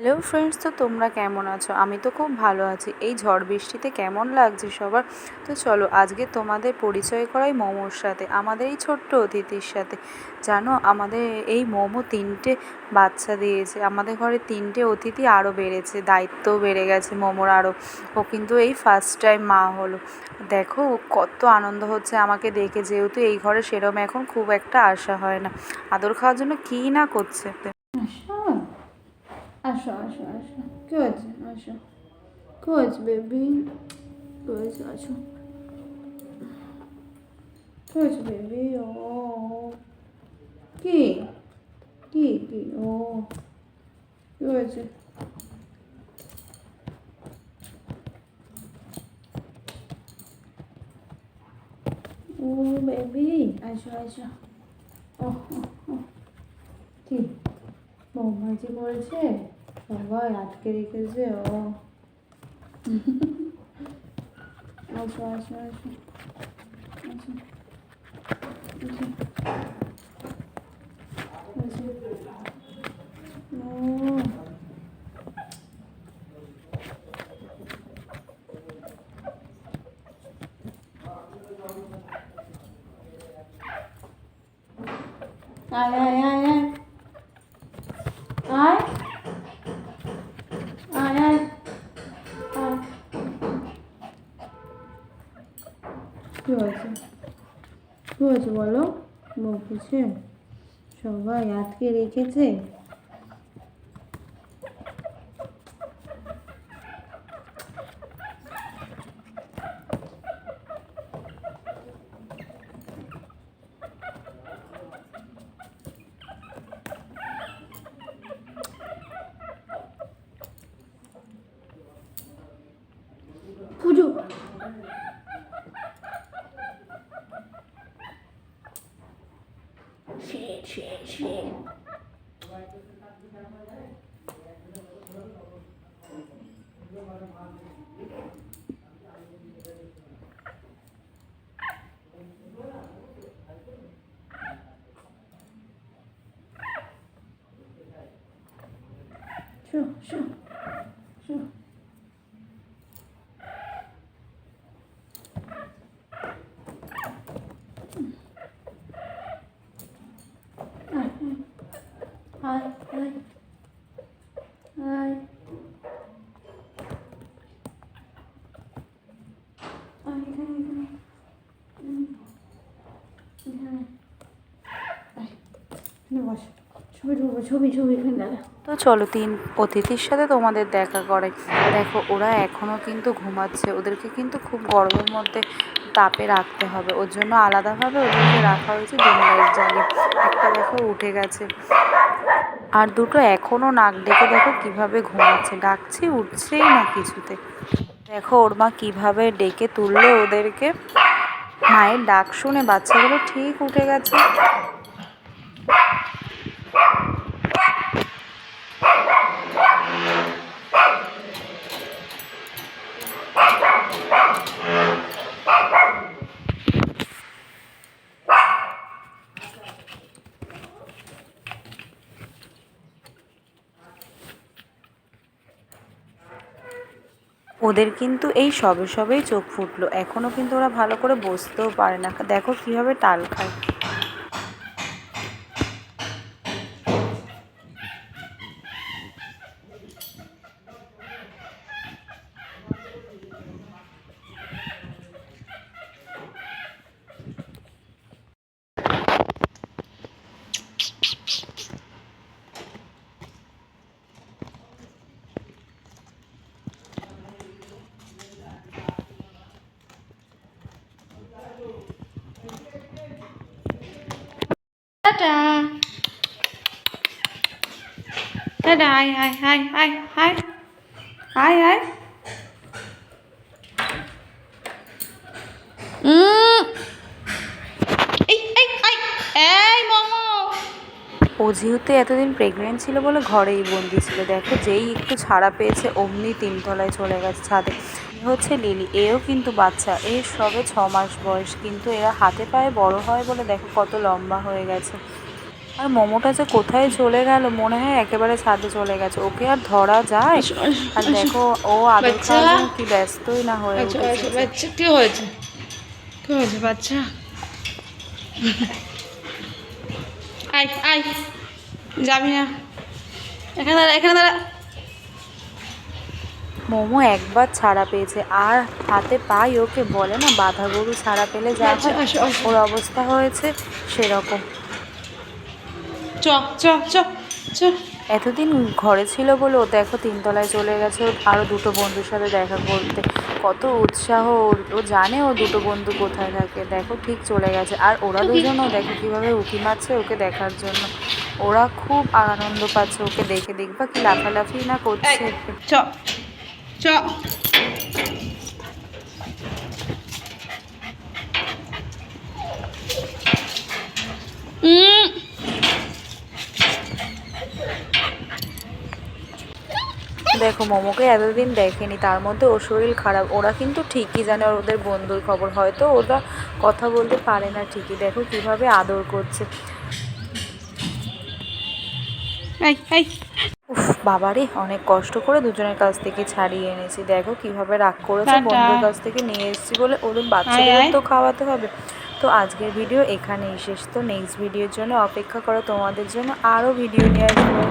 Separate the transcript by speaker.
Speaker 1: Hello friends, তো তোমরা কেমন আছো? আমি তো খুব ভালো আছি। এই ঝড় বৃষ্টিতে কেমন লাগছে সবার? তো চলো আজকে তোমাদের পরিচয় করাই মোমোর সাথে, আমাদের এই ছোট্ট অতিথির সাথে। জানো, আমাদের এই মোমো 3টে বাচ্চা দিয়েছে। আমাদের ঘরে 3টে অতিথি আরও বেড়েছে, দায়িত্বও বেড়ে গেছে মোমোর আরও। ও কিন্তু এই ফার্স্ট টাইম মা হলো। দেখো কত আনন্দ হচ্ছে আমাকে দেখে, যেহেতু এই ঘরে সেরম এখন খুব একটা আসা হয় না। আদর খাওয়ার জন্য কী না করছে।
Speaker 2: আসো আসো আসো, কি হয়েছে? আসো, কি হয়েছে বেবি? কি হয়েছে? আসো, কি হয়েছে বেবি? ও কি কি কি ও কি হয়েছে? ও বেবি, আসো আসো। ও কি বৌমাজি করেছে? সবাই আটকে রেখেছে ও। আসো আসো আসো আসো আসো আসো। ও আয় আয় আয় আয় আয় আয় আয় আয়। কি হয়েছে? কি হয়েছে বলো? বলতেছে সবাই আটকে রেখেছে। পুজো শো শো শো। আয় আয় আয় আয় এখানে এখানে এখানে আয়, এখানে বস। ছবি তুলবো, ছবি ছবি এখানে দাঁড়া।
Speaker 1: তো চলো 3 অতিথির সাথে তোমাদের দেখা করে। দেখো ওরা এখনও কিন্তু ঘুমাচ্ছে, ওদেরকে কিন্তু খুব গরমের মধ্যে তাপে রাখতে হবে, ওর জন্য আলাদাভাবে ওদেরকে রাখা হয়েছে ডিম লাইট জ্বালিয়ে। একটা দেখো উঠে গেছে, আর দুটো এখনও নাক ডেকে দেখো কিভাবে ঘুমাচ্ছে, ডাকছি উঠছেই না কিছুতে। দেখো ওর মা কীভাবে ডেকে তুললো ওদেরকে। মায়ের ডাক শুনে বাচ্চাগুলো ঠিক উঠে গেছে। ওদের কিন্তু এই সবে সবেই চোখ ফুটলো, এখনও কিন্তু ওরা ভালো করে বসতেও পারে না। দেখো কীভাবে টাল খায়।
Speaker 2: টাটা টাটা, আয় আয় আয় আয় আয় আয় আয়। এই এই এই এই মোমো।
Speaker 1: ও যেহেতু এতদিন প্রেগনেন্ট ছিল বলে ঘরেই বন্দি ছিল, দেখো যেই একটু ছাড়া পেয়েছে অমনি 3 তলায় চলে গেছে ছাদে। এ হচ্ছে লিলি, এও কিন্তু বাচ্চা, এর সবে 6 মাস বয়স, কিন্তু এরা হাতে পায়ে বড় হয় বলে দেখো কত লম্বা হয়ে গেছে। আর মোমোটা যে কোথায় চলে গেল, মনে হয় একেবারে ছাদে চলে গেছে। ওকে আর ধরা যায়?
Speaker 2: আসো, আসো,
Speaker 1: আর
Speaker 2: আসো।
Speaker 1: দেখো ও আদর
Speaker 2: বাচ্চা,
Speaker 1: খাওয়ার জন্য কি ব্যস্তই না হয়ে
Speaker 2: আচ্ছা
Speaker 1: উঠেছে
Speaker 2: আচ্ছা,
Speaker 1: যে।
Speaker 2: বাচ্চা কি হয়েছে? কি হয়েছে বাচ্চা? আয় আয়, যাবি না, এখানে দাঁড়া, এখানে দাঁড়া।
Speaker 1: মোমো একবার ছাড়া পেয়েছে আর হাতে পাই ওকে, বলে না বাঁধা গরু ছাড়া পেলে যা
Speaker 2: বাচ্চা
Speaker 1: হয়,
Speaker 2: আসো আসো,
Speaker 1: ওর অবস্থা হয়েছে সেরকম।
Speaker 2: চ চ চ চ।
Speaker 1: এতদিন ঘরে ছিল বলে ও দেখো 3 তলায় চলে গেছে ওর আরও দুটো বন্ধুর সাথে দেখা করতে। কত উৎসাহ ওর, ও জানে ও দুটো বন্ধু কোথায় থাকে। দেখো ঠিক চলে গেছে, আর ওরা
Speaker 2: টুকি,
Speaker 1: দুজনও দেখো কীভাবে উঁকি মারছে ওকে দেখার জন্য। ওরা খুব আনন্দ পাচ্ছে ওকে দেখে, দেখবা কি লাফালাফি না
Speaker 2: এই,
Speaker 1: করছে।
Speaker 2: চ চ। উম,
Speaker 1: দেখো মোমোকে এতদিন দেখেনি, তার মধ্যে ওর শরীর খারাপ। ওরা কিন্তু ঠিকই জানে ওদের বন্ধুর খবর, হয়তো ওরা কথা বলতে পারে না ঠিকই। দেখো কিভাবে আদর করছে।
Speaker 2: এই এই।
Speaker 1: উফ বাবারে, অনেক কষ্ট করে দুজনের কাছ থেকে ছাড়িয়ে এনেছি। দেখো কিভাবে রাগ করেছে,
Speaker 2: টাটা।
Speaker 1: বন্ধুর কাছ থেকে নিয়ে এসেছি বলে ওদের
Speaker 2: আয়
Speaker 1: বাচ্চাদেরও
Speaker 2: আয়।
Speaker 1: তো খাওয়াতে হবে। তো আজকের ভিডিও এখানেই শেষ। তো নেক্সট ভিডিওর জন্য অপেক্ষা করো, তোমাদের জন্য আরও ভিডিও নিয়ে আসবো।